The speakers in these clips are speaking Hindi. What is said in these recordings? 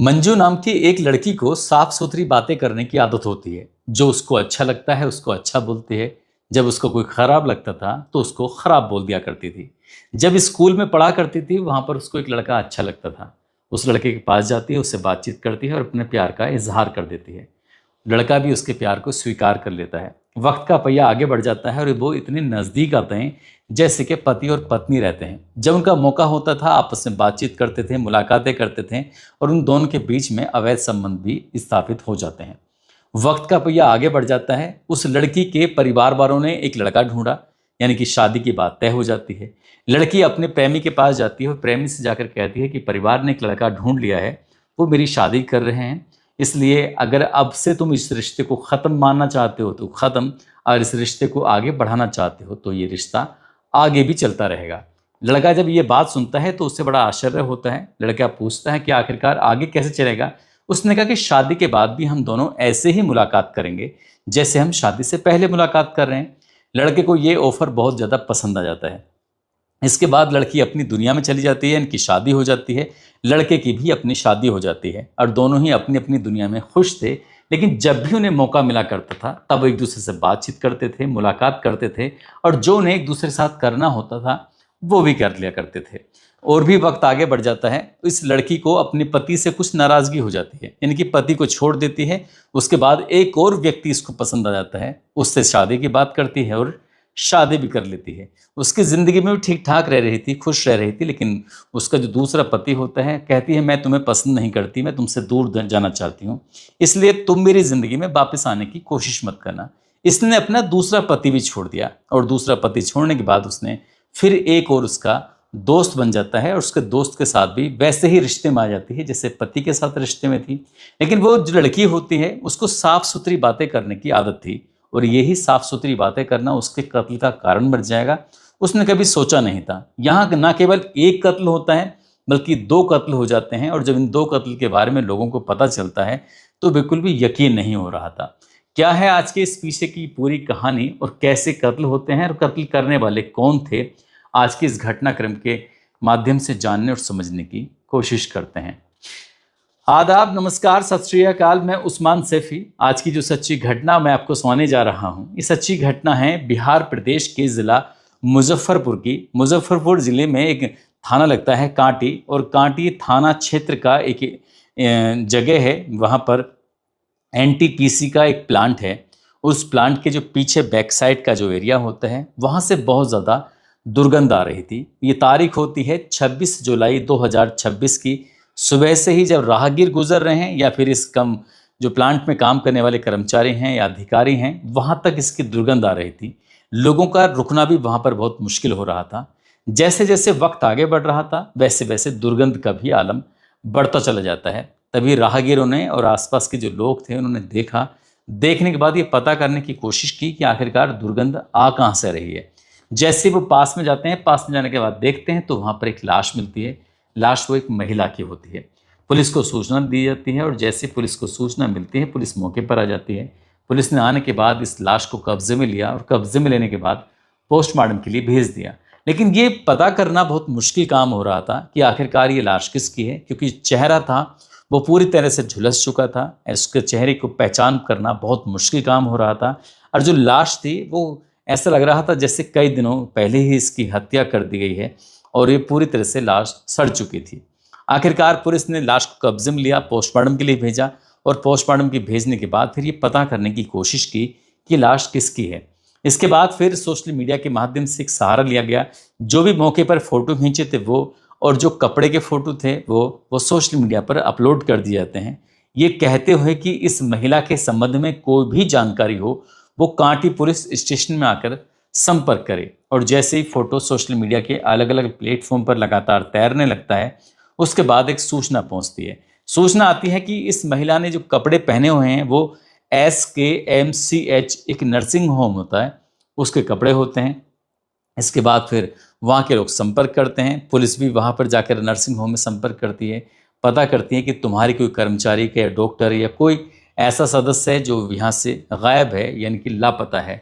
मंजू नाम की एक लड़की को साफ सुथरी बातें करने की आदत होती है। जो उसको अच्छा लगता है उसको अच्छा बोलती है। जब उसको कोई खराब लगता था तो उसको खराब बोल दिया करती थी। जब स्कूल में पढ़ा करती थी वहां पर उसको एक लड़का अच्छा लगता था। उस लड़के के पास जाती है, उससे बातचीत करती है और अपने प्यार का इजहार कर देती है। लड़का भी उसके प्यार को स्वीकार कर लेता है। वक्त का पहिया आगे बढ़ जाता है और वो इतने नज़दीक आते हैं जैसे कि पति और पत्नी रहते हैं। जब उनका मौका होता था आपस में बातचीत करते थे, मुलाकातें करते थे और उन दोनों के बीच में अवैध संबंध भी स्थापित हो जाते हैं। वक्त का पहिया आगे बढ़ जाता है। उस लड़की के परिवार वालों ने एक लड़का ढूंढा, यानी कि शादी की बात तय हो जाती है। लड़की अपने प्रेमी के पास जाती है और प्रेमी से जाकर कहती है कि परिवार ने एक लड़का ढूंढ लिया है, वो मेरी शादी कर रहे हैं। इसलिए अगर अब से तुम इस रिश्ते को ख़त्म मानना चाहते हो तो ख़त्म, और इस रिश्ते को आगे बढ़ाना चाहते हो तो ये रिश्ता आगे भी चलता रहेगा। लड़का जब ये बात सुनता है तो उससे बड़ा आश्चर्य होता है। लड़का पूछता है कि आखिरकार आगे कैसे चलेगा। उसने कहा कि शादी के बाद भी हम दोनों ऐसे ही मुलाकात करेंगे जैसे हम शादी से पहले मुलाकात कर रहे हैं। लड़के को ये ऑफर बहुत ज़्यादा पसंद आ जाता है। इसके बाद लड़की अपनी दुनिया में चली जाती है, इनकी शादी हो जाती है। लड़के की भी अपनी शादी हो जाती है और दोनों ही अपनी अपनी दुनिया में खुश थे। लेकिन जब भी उन्हें मौका मिला करता था तब एक दूसरे से बातचीत करते थे, मुलाकात करते थे और जो उन्हें एक दूसरे के साथ करना होता था वो भी कर लिया करते थे। और भी वक्त आगे बढ़ जाता है। इस लड़की को अपने पति से कुछ नाराज़गी हो जाती है, यानी कि पति को छोड़ देती है। उसके बाद एक और व्यक्ति इसको पसंद आ जाता है, उससे शादी की बात करती है और शादी भी कर लेती है। उसकी ज़िंदगी में भी ठीक ठाक रह रही थी, खुश रह रही थी। लेकिन उसका जो दूसरा पति होता है कहती है मैं तुम्हें पसंद नहीं करती, मैं तुमसे दूर जाना चाहती हूँ, इसलिए तुम मेरी ज़िंदगी में वापस आने की कोशिश मत करना। इसने अपना दूसरा पति भी छोड़ दिया और दूसरा पति छोड़ने के बाद उसने फिर एक और उसका दोस्त बन जाता है और उसके दोस्त के साथ भी वैसे ही रिश्ते में आ जाती है जैसे पति के साथ रिश्ते में थी। लेकिन वो जो लड़की होती है उसको साफ सुथरी बातें करने की आदत थी और यही साफ सुथरी बातें करना उसके कत्ल का कारण बन जाएगा। उसने कभी सोचा नहीं था। यहाँ न केवल एक कत्ल होता है बल्कि दो कत्ल हो जाते हैं और जब इन दो कत्ल के बारे में लोगों को पता चलता है तो बिल्कुल भी यकीन नहीं हो रहा था। क्या है आज के इस पीछे की पूरी कहानी और कैसे कत्ल होते हैं और कत्ल करने वाले कौन थे, आज की इस घटनाक्रम के माध्यम से जानने और समझने की कोशिश करते हैं। आदाब, नमस्कार, सत श्री अकाल। मैं उस्मान सैफी। आज की जो सच्ची घटना मैं आपको सुनाने जा रहा हूँ, ये सच्ची घटना है बिहार प्रदेश के ज़िला मुजफ्फरपुर की। मुजफ्फरपुर ज़िले में एक थाना लगता है कांटी, और कांटी थाना क्षेत्र का एक जगह है। वहाँ पर एनटीपीसी का एक प्लांट है। उस प्लांट के जो पीछे बैक साइड का जो एरिया होता है वहाँ से बहुत ज़्यादा दुर्गंध आ रही थी। ये तारीख होती है 26 जुलाई 2026 की। सुबह से ही जब राहगीर गुजर रहे हैं या फिर इस कम जो प्लांट में काम करने वाले कर्मचारी हैं या अधिकारी हैं, वहाँ तक इसकी दुर्गंध आ रही थी। लोगों का रुकना भी वहाँ पर बहुत मुश्किल हो रहा था। जैसे जैसे वक्त आगे बढ़ रहा था वैसे वैसे दुर्गंध का भी आलम बढ़ता चला जाता है। तभी राहगीरों ने और आसपास के जो लोग थे उन्होंने देखा। देखने के बाद ये पता करने की कोशिश की कि आखिरकार दुर्गंध आ कहाँ से रही है। जैसे वो पास में जाते हैं, पास में जाने के बाद देखते हैं तो वहाँ पर एक लाश मिलती है। लाश वो एक महिला की होती है। पुलिस को सूचना दी जाती है और जैसे पुलिस को सूचना मिलती है पुलिस मौके पर आ जाती है। पुलिस ने आने के बाद इस लाश को कब्जे में लिया और कब्जे में लेने के बाद पोस्टमार्टम के लिए भेज दिया। लेकिन ये पता करना बहुत मुश्किल काम हो रहा था कि आखिरकार ये लाश किसकी है, क्योंकि चेहरा था वो पूरी तरह से झुलस चुका था। उसके चेहरे को पहचान करना बहुत मुश्किल काम हो रहा था। और जो लाश थी वो ऐसा लग रहा था जैसे कई दिनों पहले ही इसकी हत्या कर दी गई है और ये पूरी तरह से लाश सड़ चुकी थी। आखिरकार पुलिस ने लाश को कब्जे में लिया, पोस्टमार्टम के लिए भेजा और पोस्टमार्टम के भेजने के बाद फिर ये पता करने की कोशिश की कि लाश किसकी है। इसके बाद फिर सोशल मीडिया के माध्यम से एक सहारा लिया गया। जो भी मौके पर फ़ोटो खींचे थे वो और जो कपड़े के फ़ोटो थे वो सोशल मीडिया पर अपलोड कर दिए जाते हैं, ये कहते हुए कि इस महिला के संबंध में कोई भी जानकारी हो वो कांटी पुलिस स्टेशन में आकर संपर्क करे। और जैसे ही फ़ोटो सोशल मीडिया के अलग अलग प्लेटफॉर्म पर लगातार तैरने लगता है उसके बाद एक सूचना पहुंचती है। सूचना आती है कि इस महिला ने जो कपड़े पहने हुए हैं वो SKMCH एक नर्सिंग होम होता है उसके कपड़े होते हैं। इसके बाद फिर वहाँ के लोग संपर्क करते हैं। पुलिस भी वहाँ पर जाकर नर्सिंग होम में संपर्क करती है, पता करती है कि तुम्हारी कोई कर्मचारी या डॉक्टर या कोई ऐसा सदस्य है जो यहाँ से गायब है, यानी कि लापता है।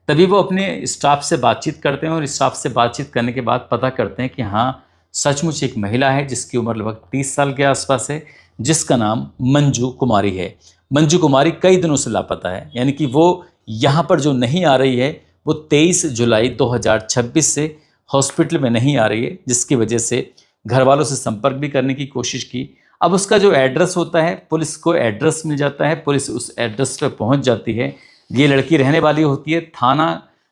तभी वो अपने स्टाफ से बातचीत करते हैं और स्टाफ से बातचीत करने के बाद पता करते हैं कि हाँ, सचमुच एक महिला है जिसकी उम्र लगभग 30 साल के आसपास है, जिसका नाम मंजू कुमारी है। मंजू कुमारी कई दिनों से लापता है, यानी कि वो यहाँ पर जो नहीं आ रही है वो 23 जुलाई 2026 से हॉस्पिटल में नहीं आ रही है, जिसकी वजह से घर वालों से संपर्क भी करने की कोशिश की। अब उसका जो एड्रेस होता है, पुलिस को एड्रेस मिल जाता है, पुलिस उस एड्रेस पर पहुंच जाती है। ये लड़की रहने वाली होती है थाना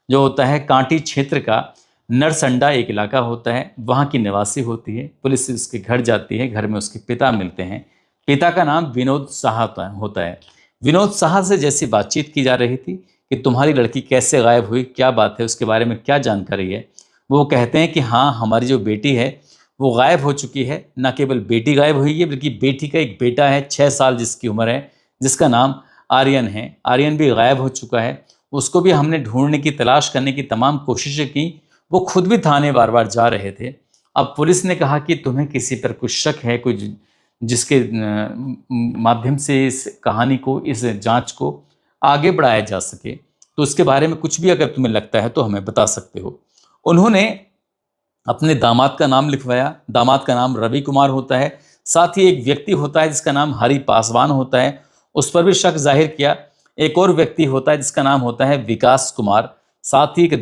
जो होता है कांटी क्षेत्र का नरसंडा एक इलाका होता है, वहाँ की निवासी होती है। पुलिस उसके घर जाती है, घर में उसके पिता मिलते हैं। पिता का नाम विनोद शाह होता है। विनोद शाह से जैसी बातचीत की जा रही थी कि तुम्हारी लड़की कैसे गायब हुई, क्या बात है, उसके बारे में क्या जानकारी है, वो कहते हैं कि हाँ, हमारी जो बेटी है वो गायब हो चुकी है। न केवल बेटी गायब हुई है बल्कि बेटी का एक बेटा है 6 साल जिसकी उम्र है, जिसका नाम आर्यन है। आर्यन भी गायब हो चुका है, उसको भी हमने ढूंढने की तलाश करने की तमाम कोशिशें की। वो खुद भी थाने बार बार जा रहे थे। अब पुलिस ने कहा कि तुम्हें किसी पर कुछ शक है, कोई जिसके माध्यम से इस कहानी को, इस जांच को आगे बढ़ाया जा सके, तो उसके बारे में कुछ भी अगर तुम्हें लगता है तो हमें बता सकते हो। उन्होंने अपने दामाद का नाम लिखवाया। दामाद का नाम रवि कुमार होता है। साथ ही एक व्यक्ति होता है जिसका नाम हरि पासवान होता है, उस पर भी शक जाहिर किया। एक और व्यक्ति होता है जिसका नाम होता है विकास कुमार। साथ ही एक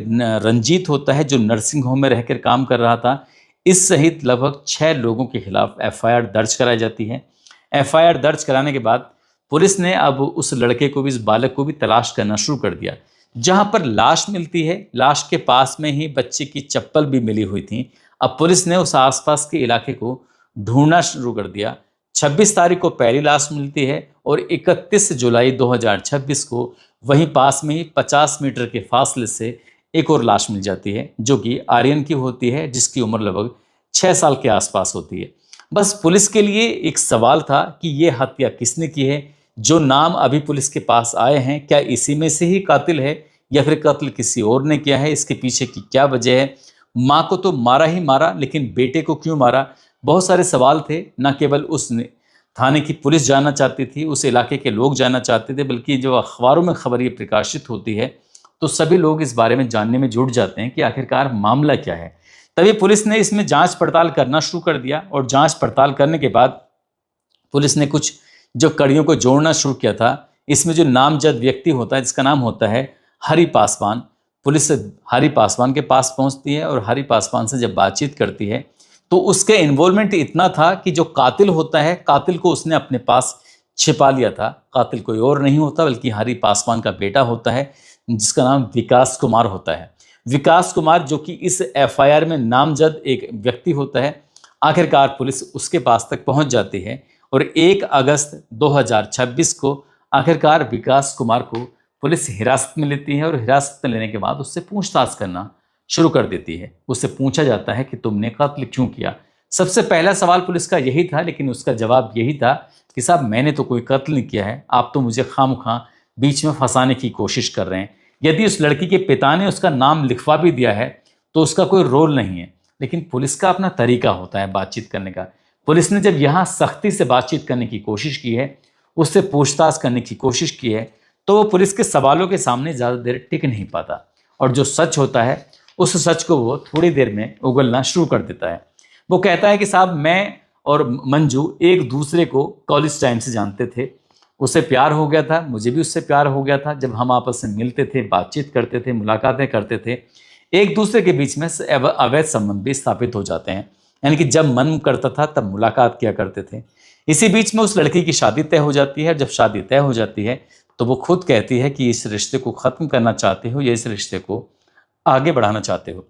रंजीत होता है जो नर्सिंग होम में रहकर काम कर रहा था। इस सहित लगभग 6 लोगों के खिलाफ एफआईआर दर्ज कराई जाती है। एफआईआर दर्ज कराने के बाद पुलिस ने अब उस लड़के को भी, इस बालक को भी तलाश करना शुरू कर दिया। जहां पर लाश मिलती है, लाश के पास में ही बच्चे की चप्पल भी मिली हुई थी। अब पुलिस ने उस आसपास के इलाके को ढूंढना शुरू कर दिया। 26 तारीख को पहली लाश मिलती है और 31 जुलाई 2026 को वहीं पास में ही 50 मीटर के फासले से एक और लाश मिल जाती है, जो कि आर्यन की होती है, जिसकी उम्र लगभग 6 साल के आसपास होती है। बस पुलिस के लिए एक सवाल था कि ये हत्या किसने की है। जो नाम अभी पुलिस के पास आए हैं, क्या इसी में से ही कातिल है या फिर कत्ल किसी और ने किया है, इसके पीछे की क्या वजह है। माँ को तो मारा ही मारा, लेकिन बेटे को क्यों मारा, बहुत सारे सवाल थे। न केवल उस थाने की पुलिस जानना चाहती थी, उस इलाके के लोग जानना चाहते थे, बल्कि जो अखबारों में खबर ये प्रकाशित होती है तो सभी लोग इस बारे में जानने में जुट जाते हैं कि आखिरकार मामला क्या है। तभी पुलिस ने इसमें जांच पड़ताल करना शुरू कर दिया और जांच पड़ताल करने के बाद पुलिस ने कुछ जो कड़ियों को जोड़ना शुरू किया था। इसमें जो नामजद व्यक्ति होता है जिसका नाम होता है हरि पासवान, पुलिस हरि पासवान के पास पहुंचती है और हरि पासवान से जब बातचीत करती है तो उसके इन्वॉल्वमेंट इतना था कि जो कातिल होता है, कातिल को उसने अपने पास छिपा लिया था। कातिल कोई और नहीं होता बल्कि हरि पासवान का बेटा होता है, जिसका नाम विकास कुमार होता है। विकास कुमार जो कि इस एफआईआर में नामजद एक व्यक्ति होता है। आखिरकार पुलिस उसके पास तक पहुंच जाती है और 1 अगस्त 2026 को आखिरकार विकास कुमार को पुलिस हिरासत में लेती है और हिरासत में लेने के बाद उससे पूछताछ करना शुरू कर देती है। उससे पूछा जाता है कि तुमने कत्ल क्यों किया। सबसे पहला सवाल पुलिस का यही था, लेकिन उसका जवाब यही था कि साहब मैंने तो कोई कत्ल नहीं किया है, आप तो मुझे खामखा बीच में फंसाने की कोशिश कर रहे हैं। यदि उस लड़की के पिता ने उसका नाम लिखवा भी दिया है तो उसका कोई रोल नहीं है, लेकिन पुलिस का अपना तरीका होता है बातचीत करने का। पुलिस ने जब यहाँ सख्ती से बातचीत करने की कोशिश की है, उससे पूछताछ करने की कोशिश की है, तो वो पुलिस के सवालों के सामने ज़्यादा देर टिक नहीं पाता और जो सच होता है उस सच को वो थोड़ी देर में उगलना शुरू कर देता है। वो कहता है कि साहब मैं और मंजू एक दूसरे को कॉलेज टाइम से जानते थे, उसे प्यार हो गया था, मुझे भी उससे प्यार हो गया था। जब हम आपस में मिलते थे, बातचीत करते थे, मुलाकातें करते थे, एक दूसरे के बीच में अवैध संबंध भी स्थापित हो जाते हैं। यानी कि जब मन करता था तब मुलाकात किया करते थे। इसी बीच में उस लड़की की शादी तय हो जाती है। जब शादी तय हो जाती है तो वो खुद कहती है कि इस रिश्ते को ख़त्म करना चाहते हो या इस रिश्ते को आगे बढ़ाना चाहते हो।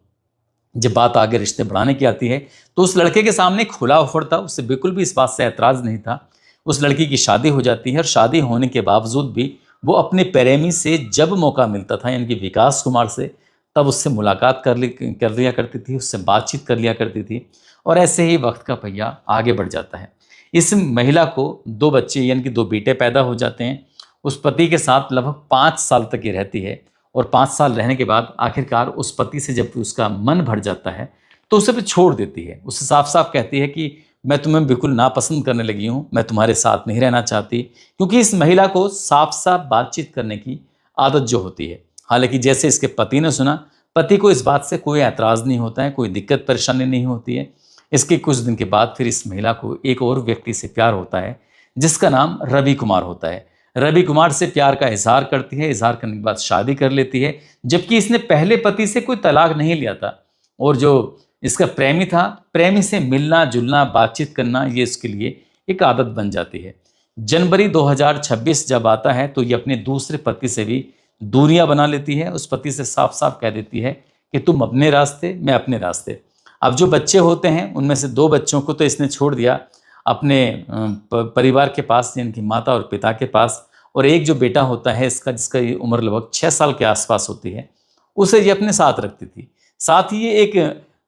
जब बात आगे रिश्ते बढ़ाने की आती है तो उस लड़के के सामने खुला ऑफर था, उससे बिल्कुल भी इस बात से ऐतराज़ नहीं था। उस लड़की की शादी हो जाती है और शादी होने के बावजूद भी वो अपने प्रेमी से जब मौका मिलता था, यानी कि विकास कुमार से, तब उससे मुलाकात कर लिया करती थी, उससे बातचीत कर लिया करती थी और ऐसे ही वक्त का पहिया आगे बढ़ जाता है। इस महिला को 2 बच्चे यानी कि 2 बेटे पैदा हो जाते हैं। उस पति के साथ लगभग 5 साल तक ये रहती है और 5 साल रहने के बाद आखिरकार उस पति से जब उसका मन भर जाता है तो उसे भी छोड़ देती है। उससे साफ साफ कहती है कि मैं तुम्हें बिल्कुल नापसंद करने लगी हूँ, मैं तुम्हारे साथ नहीं रहना चाहती, क्योंकि इस महिला को साफ साफ बातचीत करने की आदत जो होती है। हालांकि जैसे इसके पति ने सुना, पति को इस बात से कोई ऐतराज़ नहीं होता है, कोई दिक्कत परेशानी नहीं होती है, इसके कुछ दिन के बाद फिर इस महिला को एक और व्यक्ति से प्यार होता है जिसका नाम रवि कुमार होता है। रवि कुमार से प्यार का इजहार करती है, इजहार करने के बाद शादी कर लेती है, जबकि इसने पहले पति से कोई तलाक नहीं लिया था। और जो इसका प्रेमी था, प्रेमी से मिलना जुलना बातचीत करना ये इसके लिए एक आदत बन जाती है। जनवरी 2026 जब आता है तो ये अपने दूसरे पति से भी दूरियां बना लेती है। उस पति से साफ साफ कह देती है कि तुम अपने रास्ते, मैं अपने रास्ते। अब जो बच्चे होते हैं उनमें से 2 बच्चों को तो इसने छोड़ दिया अपने परिवार के पास, जिनकी माता और पिता के पास, और एक जो बेटा होता है इसका, जिसका उम्र लगभग 6 साल के आसपास होती है, उसे ये अपने साथ रखती थी। साथ ही ये एक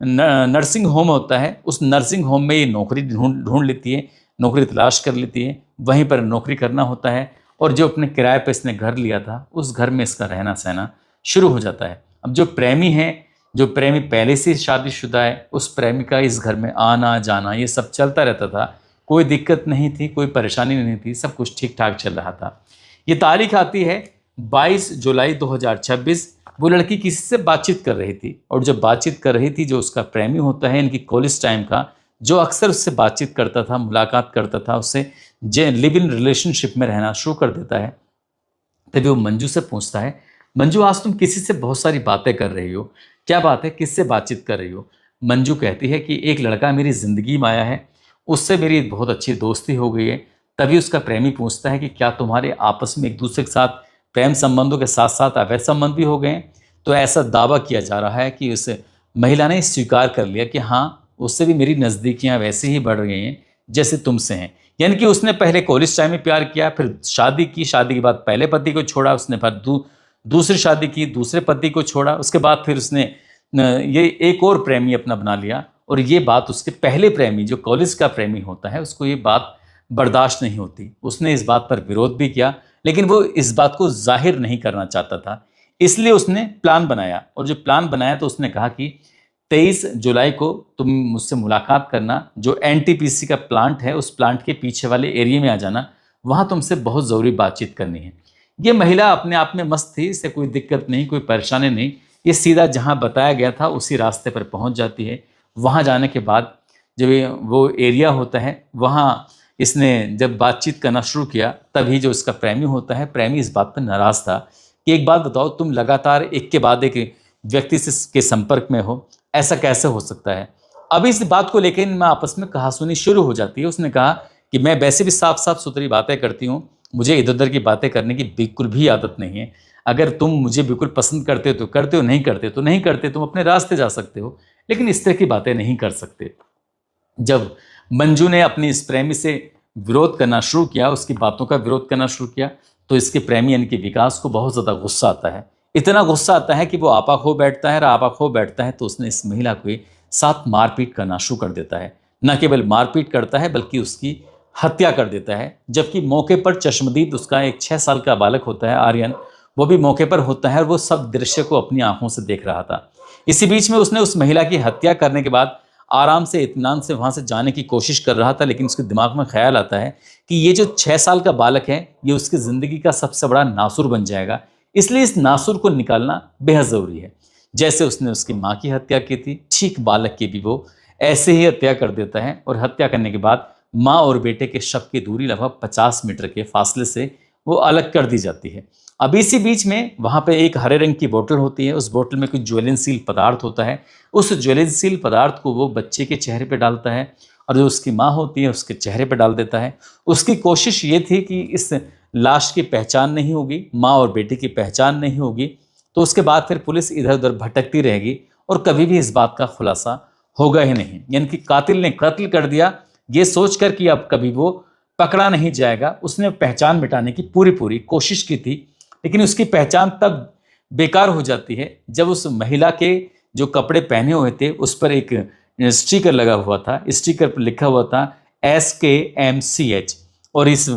नर्सिंग होम होता है, उस नर्सिंग होम में ये नौकरी ढूंढ लेती है, नौकरी तलाश कर लेती है, वहीं पर नौकरी करना होता है। और जो अपने किराए पर इसने घर लिया था उस घर में इसका रहना सहना शुरू हो जाता है। अब जो प्रेमी है, जो प्रेमी पहले से शादीशुदा है, उस प्रेमी का इस घर में आना जाना ये सब चलता रहता था। कोई दिक्कत नहीं थी, कोई परेशानी नहीं थी, सब कुछ ठीक ठाक चल रहा था। ये तारीख आती है 22 जुलाई 2026। वो लड़की किसी से बातचीत कर रही थी, और जब बातचीत कर रही थी, जो उसका प्रेमी होता है इनकी कॉलेज टाइम का, जो अक्सर उससे बातचीत करता था, मुलाकात करता था, उससे लिव इन रिलेशनशिप में रहना शुरू कर देता है। तभी वो मंजू से पूछता है, मंजू आज तुम किसी से बहुत सारी बातें कर रही हो, क्या बात है, किससे बातचीत कर रही हो? मंजू कहती है कि एक लड़का मेरी ज़िंदगी में आया है, उससे मेरी बहुत अच्छी दोस्ती हो गई है। तभी उसका प्रेमी पूछता है कि क्या तुम्हारे आपस में एक दूसरे के साथ प्रेम संबंधों के साथ साथ अवैध संबंध भी हो गए हैं? तो ऐसा दावा किया जा रहा है कि उस महिला ने स्वीकार कर लिया कि हाँ, उससे भी मेरी नज़दीकियाँ वैसे ही बढ़ गई हैं जैसे तुमसे हैं। यानी कि उसने पहले कॉलेज टाइम में प्यार किया, फिर शादी की, शादी के बाद पहले पति को छोड़ा, उसने फिर दूसरी शादी की, दूसरे पति को छोड़ा, उसके बाद फिर उसने ये एक और प्रेमी अपना बना लिया। और ये बात उसके पहले प्रेमी, जो कॉलेज का प्रेमी होता है, उसको ये बात बर्दाश्त नहीं होती। उसने इस बात पर विरोध भी किया, लेकिन वो इस बात को जाहिर नहीं करना चाहता था, इसलिए उसने प्लान बनाया। और जो प्लान बनाया तो उसने कहा कि 23 जुलाई को तुम मुझसे मुलाकात करना, जो एनटीपीसी का प्लांट है उस प्लांट के पीछे वाले एरिया में आ जाना, वहाँ तुमसे बहुत ज़रूरी बातचीत करनी है। ये महिला अपने आप में मस्त थी, इससे कोई दिक्कत नहीं, कोई परेशानी नहीं। ये सीधा जहाँ बताया गया था उसी रास्ते पर पहुँच जाती है। वहाँ जाने के बाद जब वो एरिया होता है, वहाँ इसने जब बातचीत करना शुरू किया, तभी जो इसका प्रेमी होता है, प्रेमी इस बात पर नाराज़ था कि एक बात बताओ, तुम लगातार एक के बाद एक व्यक्ति से के संपर्क में हो, ऐसा कैसे हो सकता है? अब इस बात को लेकर इनमें आपस में कहासुनी शुरू हो जाती है। उसने कहा कि मैं वैसे भी साफ साफ सुथरी बातें करती हूँ, मुझे इधर उधर की बातें करने की बिल्कुल भी आदत नहीं है। अगर तुम मुझे बिल्कुल पसंद करते हो तो करते हो, नहीं करते तो नहीं करते, तुम अपने रास्ते जा सकते हो, लेकिन इस तरह की बातें नहीं कर सकते। जब मंजू ने अपनी इस प्रेमी से विरोध करना शुरू किया, उसकी बातों का विरोध करना शुरू किया, तो इसके प्रेमी यानी कि विकास को बहुत ज़्यादा गुस्सा आता है। इतना गुस्सा आता है कि वो आपा खो बैठता है, और आपा खो बैठता है तो उसने इस महिला को साथ मारपीट करना शुरू कर देता है। न केवल मारपीट करता है बल्कि उसकी हत्या कर देता है। जबकि मौके पर चश्मदीद उसका एक 6 साल का बालक होता है, आर्यन, वो भी मौके पर होता है और वो सब दृश्य को अपनी आंखों से देख रहा था। इसी बीच में उसने उस महिला की हत्या करने के बाद आराम से, इत्मीनान से वहाँ से जाने की कोशिश कर रहा था, लेकिन उसके दिमाग में ख्याल आता है कि ये जो 6 साल का बालक है, ये उसकी ज़िंदगी का सबसे बड़ा नासुर बन जाएगा, इसलिए इस नासुर को निकालना बेहद ज़रूरी है। जैसे उसने उसकी माँ की हत्या की थी, ठीक बालक की भी वो ऐसे ही हत्या कर देता है। और हत्या करने के बाद माँ और बेटे के शव की दूरी लगभग 50 मीटर के फासले से वो अलग कर दी जाती है। अब इसी बीच में वहाँ पे एक हरे रंग की बोतल होती है, उस बोतल में कुछ ज्वलनशील पदार्थ होता है। उस ज्वलनशील पदार्थ को वो बच्चे के चेहरे पे डालता है, और जो उसकी माँ होती है उसके चेहरे पे डाल देता है। उसकी कोशिश ये थी कि इस लाश की पहचान नहीं होगी, माँ और बेटे की पहचान नहीं होगी, तो उसके बाद फिर पुलिस इधर उधर भटकती रहेगी और कभी भी इस बात का खुलासा होगा ही नहीं। यानी कि कातिल ने कत्ल कर दिया, ये सोचकर कि अब कभी वो पकड़ा नहीं जाएगा। उसने पहचान मिटाने की पूरी कोशिश की थी, लेकिन उसकी पहचान तब बेकार हो जाती है जब उस महिला के जो कपड़े पहने हुए थे उस पर एक स्टिकर लगा हुआ था। स्टिकर पर लिखा हुआ था SKMCH। और इस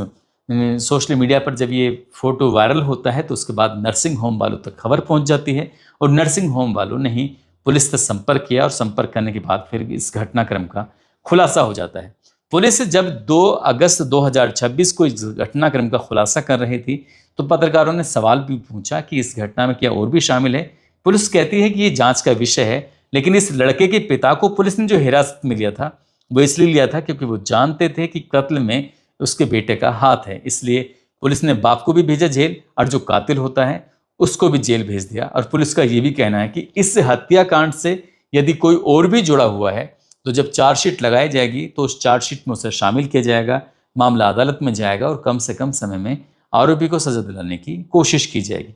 सोशल मीडिया पर जब ये फोटो वायरल होता है तो उसके बाद नर्सिंग होम वालों तक खबर पहुंच जाती है, और नर्सिंग होम वालों ने ही पुलिस से संपर्क किया, और संपर्क करने के बाद फिर इस घटनाक्रम का खुलासा हो जाता है। पुलिस जब 2 अगस्त 2026 को इस घटनाक्रम का खुलासा कर रही थी तो पत्रकारों ने सवाल भी पूछा कि इस घटना में क्या और भी शामिल है। पुलिस कहती है कि ये जांच का विषय है, लेकिन इस लड़के के पिता को पुलिस ने जो हिरासत में लिया था वो इसलिए लिया था क्योंकि वो जानते थे कि कत्ल में उसके बेटे का हाथ है। इसलिए पुलिस ने बाप को भी भेजा जेल और जो कातिल होता है उसको भी जेल भेज दिया। और पुलिस का ये भी कहना है कि इस हत्याकांड से यदि कोई और भी जुड़ा हुआ है तो जब चार्जशीट लगाई जाएगी तो उस चार्जशीट में उसे शामिल किया जाएगा, मामला अदालत में जाएगा और कम से कम समय में आरोपी को सजा दिलाने की कोशिश की जाएगी।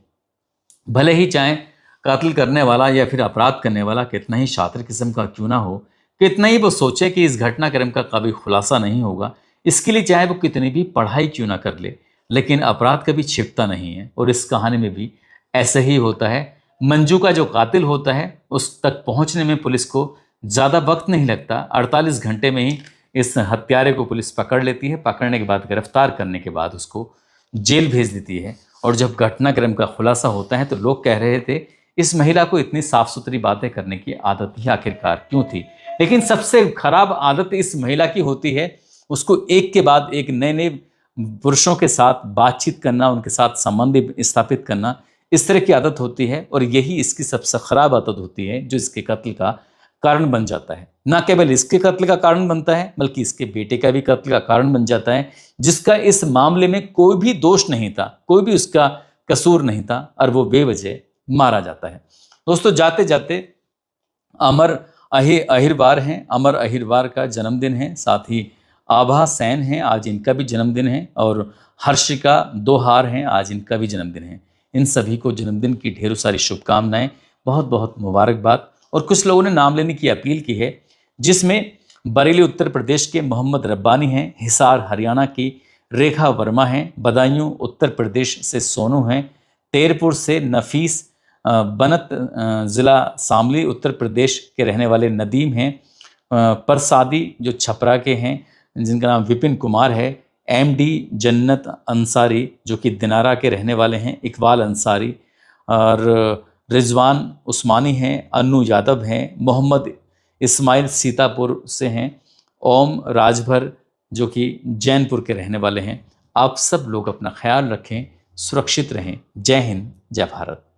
भले ही चाहे कातिल करने वाला या फिर अपराध करने वाला कितना ही शातिर किस्म का क्यों ना हो, कितना ही वो सोचे कि इस घटनाक्रम का कभी खुलासा नहीं होगा, इसके लिए चाहे वो कितनी भी पढ़ाई क्यों ना कर ले, लेकिन अपराध कभी छिपता नहीं है। और इस कहानी में भी ऐसे ही होता है। मंजू का जो कातिल होता है उस तक पहुंचने में पुलिस को ज़्यादा वक्त नहीं लगता। 48 घंटे में ही इस हत्यारे को पुलिस पकड़ लेती है। पकड़ने के बाद गिरफ्तार करने के बाद उसको जेल भेज देती है। और जब घटनाक्रम का खुलासा होता है तो लोग कह रहे थे इस महिला को इतनी साफ सुथरी बातें करने की आदत ही आखिरकार क्यों थी। लेकिन सबसे खराब आदत इस महिला की होती है, उसको एक के बाद एक नए नए पुरुषों के साथ बातचीत करना, उनके साथ संबंध स्थापित करना, इस तरह की आदत होती है। और यही इसकी सबसे खराब आदत होती है जो इसके कत्ल का कारण बन जाता है। न केवल इसके कत्ल का कारण बनता है बल्कि इसके बेटे का भी कत्ल का कारण बन जाता है, जिसका इस मामले में कोई भी दोष नहीं था, कोई भी उसका कसूर नहीं था और वो बेवजह मारा जाता है। दोस्तों, जाते जाते अमर अहिरवार हैं। अमर अहिरवार का जन्मदिन है। साथ ही आभा सेन हैं, आज इनका भी जन्मदिन है। और हर्षिका दोहार हैं, आज इनका भी जन्मदिन है। इन सभी को जन्मदिन की ढेरों सारी शुभकामनाएं, बहुत बहुत मुबारकबाद। और कुछ लोगों ने नाम लेने की अपील की है, जिसमें बरेली उत्तर प्रदेश के मोहम्मद रब्बानी हैं, हिसार हरियाणा की रेखा वर्मा हैं, बदायूं उत्तर प्रदेश से सोनू हैं, तेरपुर से नफीस, बनत ज़िला शामली उत्तर प्रदेश के रहने वाले नदीम हैं, परसादी जो छपरा के हैं जिनका नाम विपिन कुमार है, एमडी जन्नत अंसारी जो कि दिनारा के रहने वाले हैं, इकबाल अंसारी और रिजवान उस्मानी हैं, अन्नू यादव हैं, मोहम्मद इस्माइल सीतापुर से हैं, ओम राजभर जो कि जैनपुर के रहने वाले हैं। आप सब लोग अपना ख्याल रखें, सुरक्षित रहें। जय हिंद, जय भारत।